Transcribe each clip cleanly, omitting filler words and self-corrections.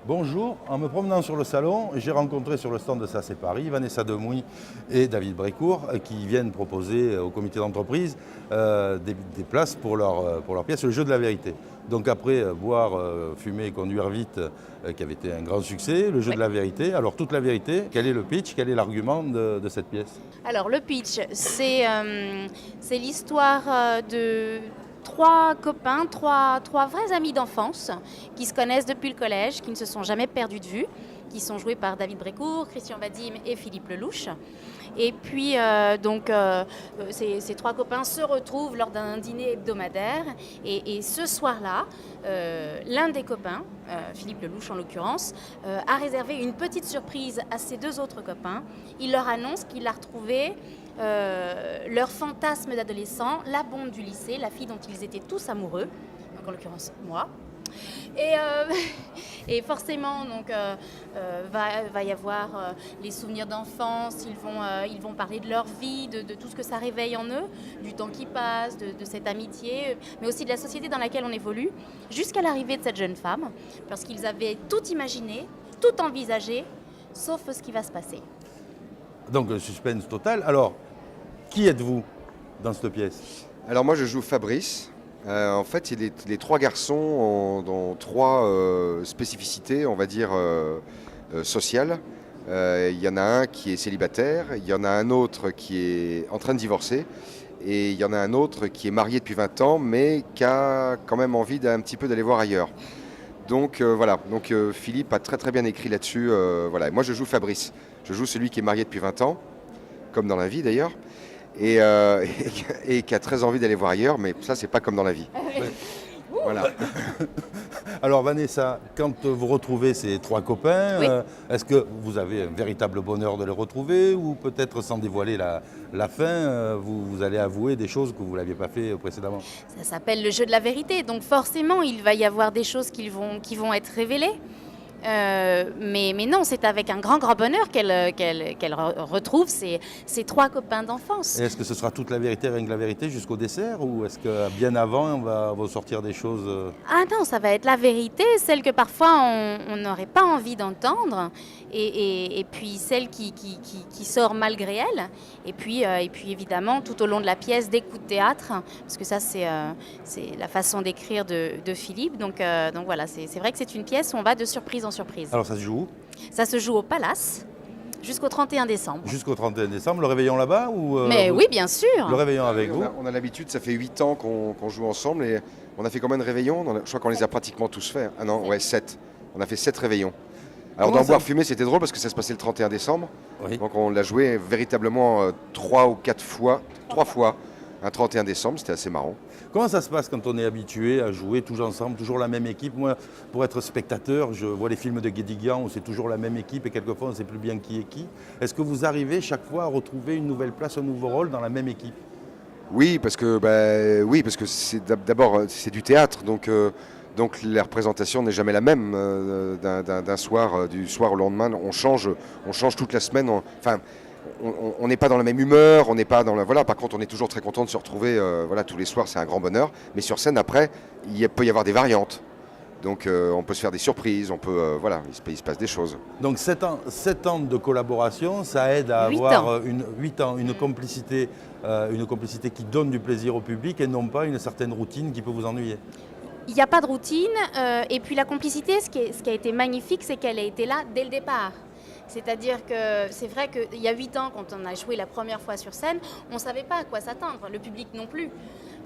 Bonjour, en me promenant sur le salon, j'ai rencontré sur le stand de SACE Paris Vanessa Demouy et David Brécourt qui viennent proposer au comité d'entreprise des places pour leur pièce, le jeu de la vérité. Donc après boire, fumer et conduire vite, qui avait été un grand succès, le jeu de la vérité. Alors toute la vérité, quel est le pitch, quel est l'argument de cette pièce? Alors le pitch, c'est l'histoire de trois copains, trois vrais amis d'enfance qui se connaissent depuis le collège, qui ne se sont jamais perdus de vue, qui sont joués par David Brécourt, Christian Vadim et Philippe Lelouch. Et puis, ces trois copains se retrouvent lors d'un dîner hebdomadaire. Et ce soir-là, l'un des copains, Philippe Lelouch en l'occurrence, a réservé une petite surprise à ses deux autres copains. Il leur annonce qu'il a retrouvé leur fantasme d'adolescent, la bombe du lycée, la fille dont ils étaient tous amoureux, donc en l'occurrence moi. Et forcément, donc, va y avoir les souvenirs d'enfance, ils vont parler de leur vie, de tout ce que ça réveille en eux, du temps qui passe, de cette amitié, mais aussi de la société dans laquelle on évolue, jusqu'à l'arrivée de cette jeune femme, parce qu'ils avaient tout imaginé, tout envisagé, sauf ce qui va se passer. Donc le suspense total. Alors, qui êtes-vous dans cette pièce? Alors moi je joue Fabrice. En fait, les trois garçons ont trois spécificités, on va dire, sociales. Il y en a un qui est célibataire, il y en a un autre qui est en train de divorcer, et il y en a un autre qui est marié depuis 20 ans, mais qui a quand même envie d'un petit peu d'aller voir ailleurs. Donc voilà, donc Philippe a très très bien écrit là-dessus. Voilà. Moi je joue Fabrice, je joue celui qui est marié depuis 20 ans, comme dans la vie d'ailleurs. Et qui a très envie d'aller voir ailleurs, mais ça, c'est pas comme dans la vie. Voilà. Alors Vanessa, quand vous retrouvez ces trois copains, Oui. Est-ce que vous avez un véritable bonheur de les retrouver ou peut-être sans dévoiler la fin, vous allez avouer des choses que vous ne l'aviez pas fait précédemment? Ça s'appelle le jeu de la vérité, donc forcément, il va y avoir des choses qui vont être révélées. Mais non, c'est avec un grand bonheur qu'elle retrouve ses trois copains d'enfance. Et est-ce que ce sera toute la vérité, rien que la vérité jusqu'au dessert ou est-ce que bien avant on va sortir des choses Ah non, ça va être la vérité, celle que parfois on n'aurait pas envie d'entendre, et puis celle qui sort malgré elle, et puis évidemment tout au long de la pièce des coups de théâtre, parce que ça c'est la façon d'écrire de Philippe, donc voilà, c'est vrai que c'est une pièce où on va de surprise en surprise. Alors ça se joue où? Ça se joue au Palace jusqu'au 31 décembre. Jusqu'au 31 décembre, le réveillon là-bas ou Mais oui, bien sûr. Le réveillon avec vous? On a l'habitude, ça fait 8 ans qu'on joue ensemble, et on a fait combien de réveillons? Je crois qu'on les a pratiquement tous faits. Ah non, ouais, 7. On a fait 7 réveillons. Alors Comment dans ça Boire Fumer, c'était drôle parce que ça se passait le 31 décembre. Oui. Donc on l'a joué véritablement 3 ou 4 fois, 3 fois, un 31 décembre, c'était assez marrant. Comment ça se passe quand on est habitué à jouer tous ensemble, toujours la même équipe? Moi, pour être spectateur, je vois les films de Guédiguian où c'est toujours la même équipe et quelquefois on ne sait plus bien qui est qui. Est-ce que vous arrivez chaque fois à retrouver une nouvelle place, un nouveau rôle dans la même équipe? Oui, parce que c'est d'abord c'est du théâtre, donc la représentation n'est jamais la même d'un soir, du soir au lendemain. On change toute la semaine. On n'est pas dans la même humeur, on n'est pas dans la voilà. Par contre, on est toujours très content de se retrouver. Voilà, tous les soirs, c'est un grand bonheur. Mais sur scène, après, peut y avoir des variantes. Donc, on peut se faire des surprises. On peut voilà, il se passe des choses. Donc 7 ans de collaboration, ça aide à 8 avoir ans. 8 ans, une complicité qui donne du plaisir au public et non pas une certaine routine qui peut vous ennuyer. Il n'y a pas de routine, et puis la complicité, ce qui a été magnifique, c'est qu'elle a été là dès le départ. C'est-à-dire que c'est vrai qu'il y a 8 ans, quand on a joué la première fois sur scène, on ne savait pas à quoi s'attendre, le public non plus.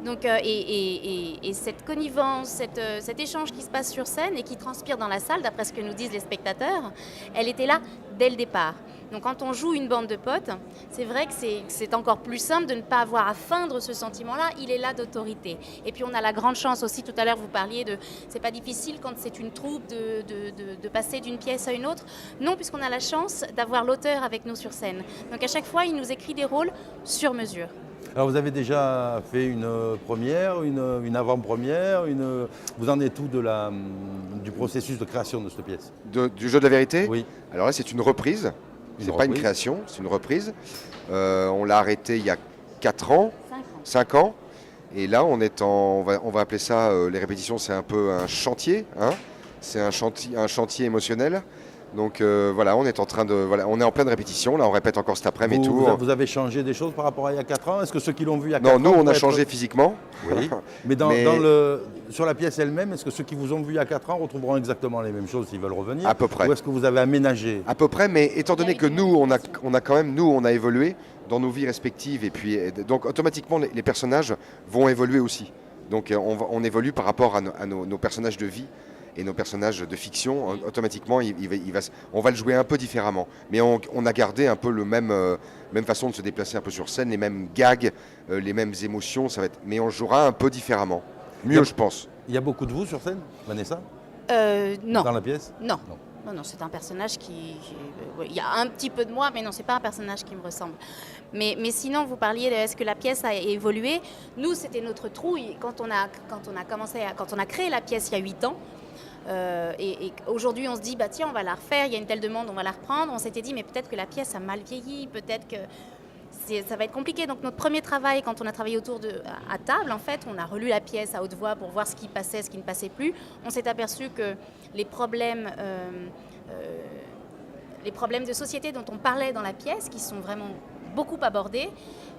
Donc, et cette connivence, cet échange qui se passe sur scène et qui transpire dans la salle, d'après ce que nous disent les spectateurs, elle était là dès le départ. Donc quand on joue une bande de potes, c'est vrai que c'est encore plus simple de ne pas avoir à feindre ce sentiment-là, il est là d'autorité. Et puis on a la grande chance aussi, tout à l'heure vous parliez de, c'est pas difficile quand c'est une troupe de passer d'une pièce à une autre. Non, puisqu'on a la chance d'avoir l'auteur avec nous sur scène. Donc à chaque fois, il nous écrit des rôles sur mesure. Alors vous avez déjà fait une première, une avant-première, vous en êtes où du processus de création de cette pièce? Du jeu de la vérité? Oui. Alors là, c'est une reprise. C'est pas une création, c'est une reprise. On l'a arrêté il y a 4 ans, 5 ans. Et là, on va appeler ça, les répétitions, c'est un peu un chantier. Hein. C'est un chantier émotionnel. Donc voilà, on est on est en pleine répétition. Là, on répète encore cet après-midi. Vous avez changé des choses par rapport à il y a 4 ans? Est-ce que ceux qui l'ont vu il y a 4 Non, ans... nous, on a changé physiquement. Oui, mais sur la pièce elle-même, est-ce que ceux qui vous ont vu il y a 4 ans retrouveront exactement les mêmes choses s'ils veulent revenir? À peu près. Ou est-ce que vous avez aménagé? À peu près, mais étant donné que nous, on a évolué dans nos vies respectives, et puis donc automatiquement, les personnages vont évoluer aussi. Donc on évolue par rapport à nos personnages de vie et nos personnages de fiction. Automatiquement, on va le jouer un peu différemment. Mais on a gardé un peu même façon de se déplacer un peu sur scène, les mêmes gags, les mêmes émotions, mais on jouera un peu différemment. Mieux, je pense. Il y a beaucoup de vous sur scène, Vanessa? Non. Dans la pièce? Non. Non, c'est un personnage il y a un petit peu de moi, mais non, c'est pas un personnage qui me ressemble. Mais sinon, vous parliez de est-ce que la pièce a évolué? Nous, c'était notre trouille quand on a créé la pièce il y a 8 ans. Et aujourd'hui, on se dit, bah tiens, on va la refaire, il y a une telle demande, on va la reprendre. On s'était dit, mais peut-être que la pièce a mal vieilli, peut-être que ça va être compliqué. Donc notre premier travail, quand on a travaillé à table, en fait, on a relu la pièce à haute voix pour voir ce qui passait, ce qui ne passait plus. On s'est aperçu que les problèmes de société dont on parlait dans la pièce, qui sont vraiment beaucoup abordés,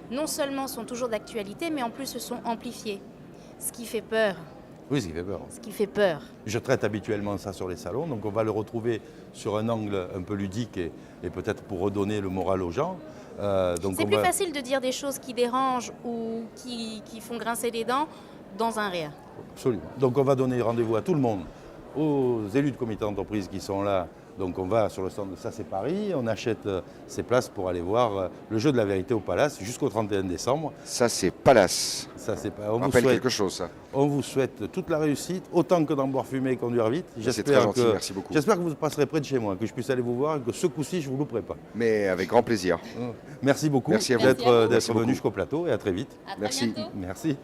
non seulement sont toujours d'actualité, mais en plus se sont amplifiés. Ce qui fait peur. Oui, ce qui fait peur. Ce qui fait peur. Je traite habituellement ça sur les salons, donc on va le retrouver sur un angle un peu ludique et peut-être pour redonner le moral aux gens. C'est plus facile de dire des choses qui dérangent ou qui font grincer les dents dans un rire. Absolument. Donc on va donner rendez-vous à tout le monde, aux élus de comité d'entreprise qui sont là. Donc on va sur le stand de Ça c'est Paris, on achète ses places pour aller voir le jeu de la vérité au Palace jusqu'au 31 décembre. Ça c'est Palace. Ça c'est pas. On rappelle quelque chose, ça. On vous souhaite toute la réussite, autant que d'en boire fumer et conduire vite. C'est très gentil, merci beaucoup. J'espère que vous passerez près de chez moi, que je puisse aller vous voir et que ce coup-ci je ne vous louperai pas. Mais avec grand plaisir. Merci beaucoup d'être venu jusqu'au plateau et à très vite. À très Merci. bientôt. Merci.